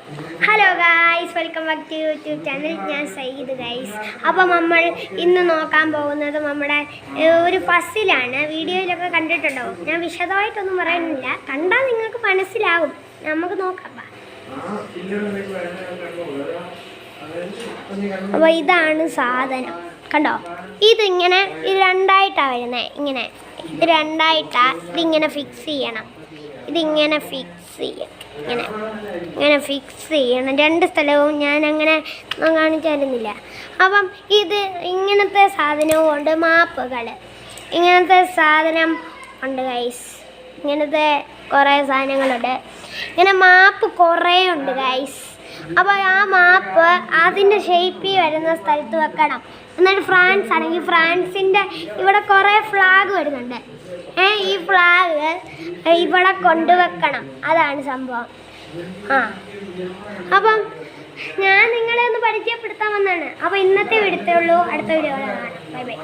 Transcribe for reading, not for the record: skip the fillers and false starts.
Hello guys, welcome back to YouTube channel. ഞാൻ Sayyid guys. അപ്പോൾ നമ്മൾ ഇന്ന് നോക്കാൻ പോകുന്നത് നമ്മുടെ ഒരു പസിലാണ്. വീഡിയോയിലൊക്കെ കണ്ടിട്ടുണ്ടാവും. ഞാൻ വിശദമായിട്ടൊന്നും പറയുന്നില്ല, കണ്ടാൽ നിങ്ങൾക്ക് മനസ്സിലാകും. നമുക്ക് നോക്കാം. അപ്പോൾ ഇതാണ് സാധനം, കണ്ടോ? ഇതിങ്ങനെ രണ്ടായിട്ടാണ് വരുന്നത്. ഇത് രണ്ടായിട്ടാണ്. ഇതിങ്ങനെ ഫിക്സ് ചെയ്യണം. ഇതിങ്ങനെ ഫിക്സ് ചെയ്യണം. ഇങ്ങനെ ഫിക്സ് ചെയ്യണം. രണ്ട് സ്ഥലവും ഞാൻ അങ്ങനെ കാണിച്ചു തരുന്നില്ല. അപ്പം ഇത് ഇങ്ങനത്തെ സാധനവും ഉണ്ട്. മാപ്പുകൾ ഇങ്ങനത്തെ സാധനം ഉണ്ട് ഗൈസ്. ഇങ്ങനത്തെ കുറേ സാധനങ്ങളുണ്ട്. ഇങ്ങനെ മാപ്പ് കുറേ ഉണ്ട് ഗൈസ്. അപ്പോൾ ആ മാപ്പ് അതിൻ്റെ ഷേപ്പിൽ വരുന്ന സ്ഥലത്ത് വെക്കണം. എന്നിട്ട് ഫ്രാൻസ് ആണെങ്കിൽ ഫ്രാൻസിൻ്റെ ഇവിടെ കുറേ ഫ്ലാഗ് വരുന്നുണ്ട്. ഈ ഫ്ലാഗ് ഇവിടെ കൊണ്ടുവെക്കണം. അതാണ് സംഭവം. അപ്പം ഞാൻ നിങ്ങളെ ഒന്ന് പരിചയപ്പെടുത്താൻ വന്നതാണ്. അപ്പോൾ ഇന്നത്തെ വീഡിയോ ഉള്ളൂ. അടുത്ത വീഡിയോ കാണാം. Bye bye.